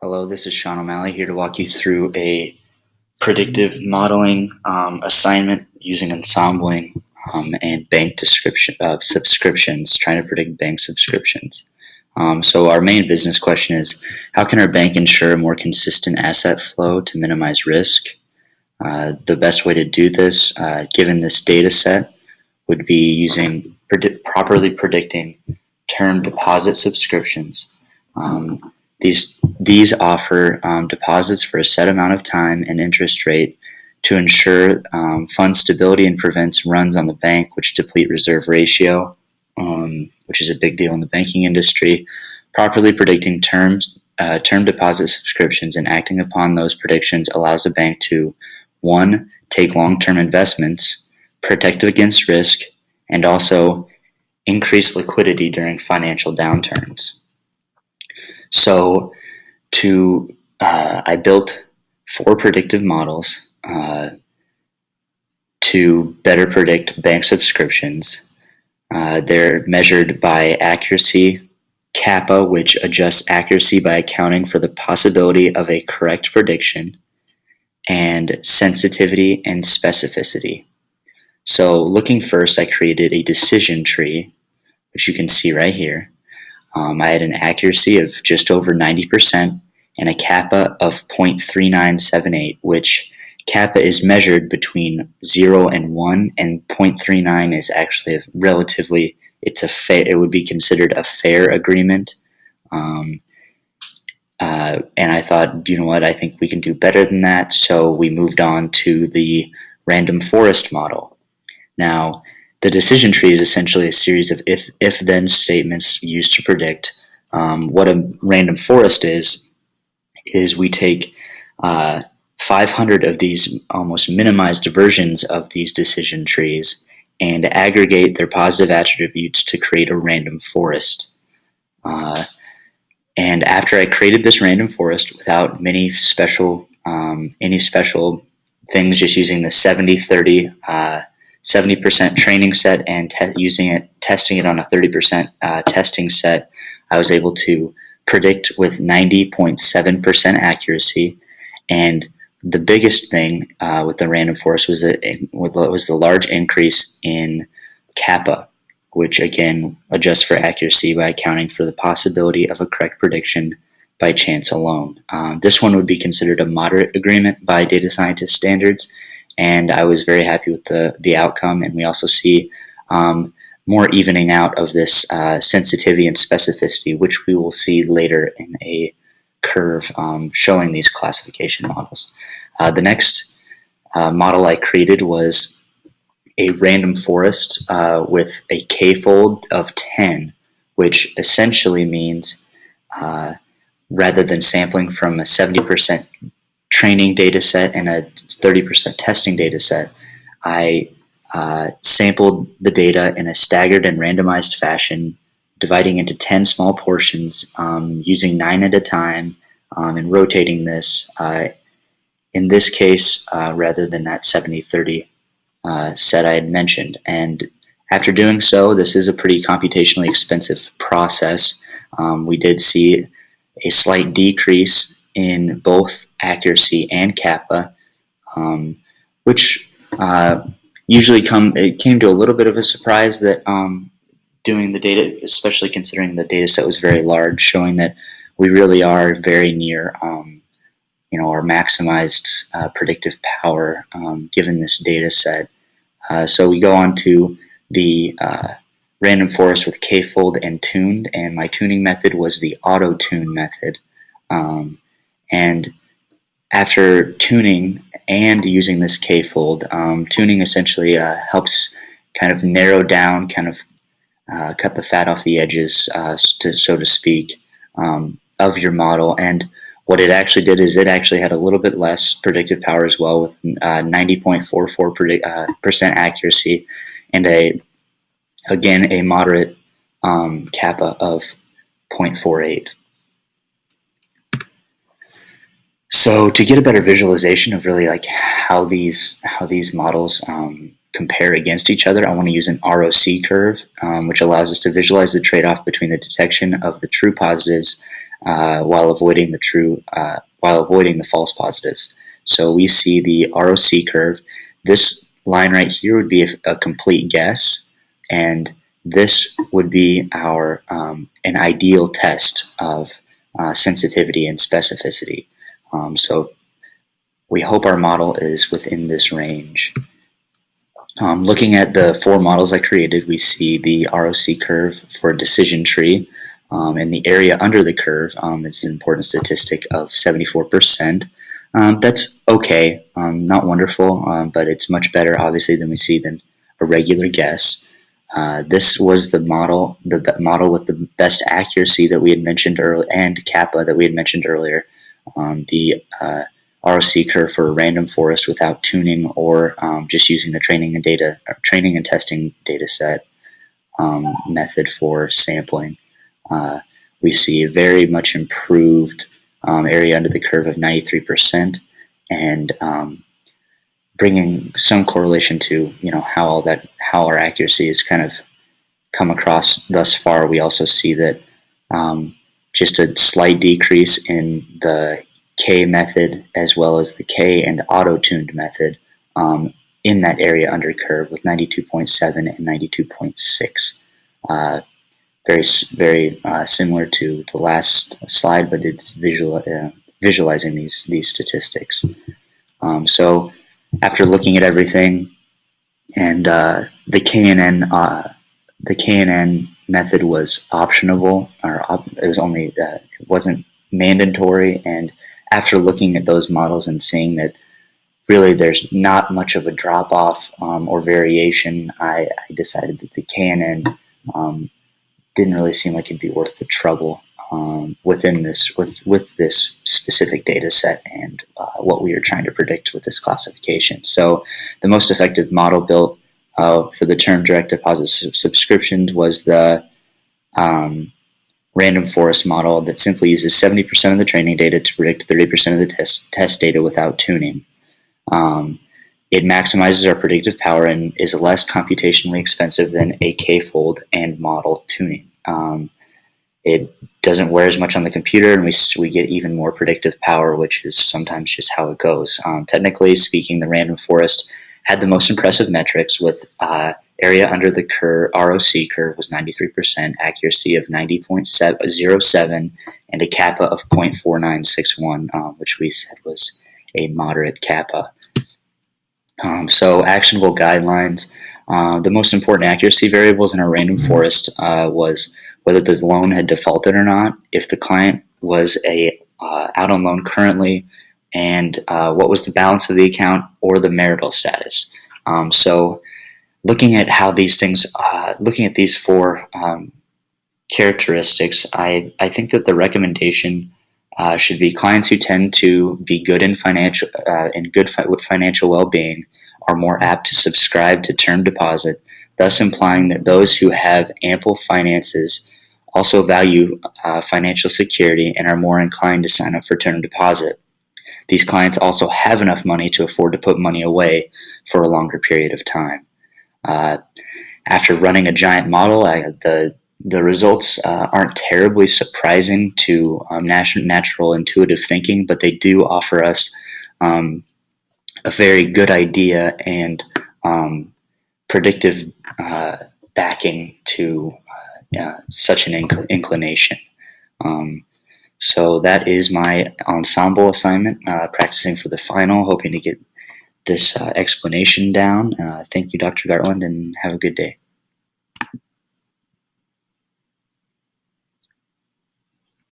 Hello, this is Sean O'Malley here to walk you through a predictive modeling assignment using Ensemble and bank subscriptions, trying to predict bank subscriptions. So our main business question is, how can our bank ensure a more consistent asset flow to minimize risk? The best way to do this, given this data set, would be using properly predicting term deposit subscriptions. These offer deposits for a set amount of time and interest rate to ensure fund stability and prevents runs on the bank, which deplete reserve ratio, which is a big deal in the banking industry. Properly predicting term deposit subscriptions and acting upon those predictions allows the bank to, 1, take long-term investments, protect against risk, and also increase liquidity during financial downturns. So I built 4 predictive models to better predict bank subscriptions. They're measured by accuracy, kappa, which adjusts accuracy by accounting for the possibility of a correct prediction, and sensitivity and specificity. So looking first, I created a decision tree, which you can see right here. I had an accuracy of just over 90% and a kappa of 0.3978, which kappa is measured between 0 and 1, and 0.39 is actually it would be considered a fair agreement. And I thought, you know what, I think we can do better than that, so we moved on to the random forest model. Now, the decision tree is essentially a series of if-then statements used to predict. What a random forest is we take 500 of these almost minimized versions of these decision trees and aggregate their positive attributes to create a random forest. And after I created this random forest without any special things, just using the 70% training set and testing it on a 30% testing set, I was able to predict with 90.7% accuracy. And the biggest thing with the random forest was the large increase in kappa, which again adjusts for accuracy by accounting for the possibility of a correct prediction by chance alone. This one would be considered a moderate agreement by data scientist standards, and I was very happy with the outcome. And we also see more evening out of this sensitivity and specificity, which we will see later in a curve showing these classification models. The next model I created was a random forest with a k-fold of 10, which essentially means rather than sampling from a 70% training data set and a 30% testing data set, I sampled the data in a staggered and randomized fashion, dividing into 10 small portions, using 9 at a time, and rotating this, in this case, rather than that 70-30 set I had mentioned. And after doing so, this is a pretty computationally expensive process. We did see a slight decrease in both accuracy and kappa, which it came to a little bit of a surprise that doing the data, especially considering the data set was very large, showing that we really are very near our maximized predictive power given this data set. So we go on to the random forest with k-fold and tuned, and my tuning method was the auto-tune method. And after tuning and using this k-fold, tuning essentially helps kind of narrow down, cut the fat off the edges, so to speak, of your model. And what it actually did is it actually had a little bit less predictive power as well, with 90.44% accuracy and a moderate kappa of 0.48. So to get a better visualization of really like how these models compare against each other, I want to use an ROC curve, which allows us to visualize the trade-off between the detection of the true positives while avoiding the false positives. So we see the ROC curve. This line right here would be a complete guess, and this would be our an ideal test of sensitivity and specificity. So we hope our model is within this range. Looking at the 4 models I created, we see the ROC curve for a decision tree, and the area under the curve is an important statistic of 74%. That's okay, not wonderful, but it's much better, obviously, than we see than a regular guess. This was the model with the best accuracy that we had mentioned earlier, and kappa that we had mentioned earlier. The ROC curve for a random forest without tuning or just using the training and testing data set method for sampling. We see a very much improved area under the curve of 93%, and bringing some correlation to how our accuracy has kind of come across thus far. We also see that just a slight decrease in the K method as well as the K and auto-tuned method in that area under curve with 92.7 and 92.6. Very similar to the last slide, but it's visualizing these statistics. So after looking at everything, and the KNN method was optional, or it wasn't mandatory. And after looking at those models and seeing that really there's not much of a drop off or variation, I decided that the KNN didn't really seem like it'd be worth the trouble with this specific data set and what we are trying to predict with this classification. So the most effective model built for the term direct deposit subscriptions was the random forest model that simply uses 70% of the training data to predict 30% of the test data without tuning. It maximizes our predictive power and is less computationally expensive than a K-fold and model tuning. It doesn't wear as much on the computer, and we get even more predictive power, which is sometimes just how it goes. Technically speaking, the random forest had the most impressive metrics with area under the ROC curve was 93%, accuracy of 90.07, and a kappa of 0.4961, which we said was a moderate kappa. So actionable guidelines. The most important accuracy variables in a random forest was whether the loan had defaulted or not, if the client was out on loan currently, and what was the balance of the account or the marital status. So looking at how these things, looking at these 4 characteristics, I think that the recommendation should be clients who tend to be good in with financial well-being are more apt to subscribe to term deposit, thus implying that those who have ample finances also value financial security and are more inclined to sign up for term deposit. These clients also have enough money to afford to put money away for a longer period of time. After running a giant model, the results aren't terribly surprising to natural intuitive thinking, but they do offer us a very good idea and predictive backing to such an inclination. So that is my ensemble assignment, practicing for the final, hoping to get this explanation down. Thank you, Dr. Gartland, and have a good day.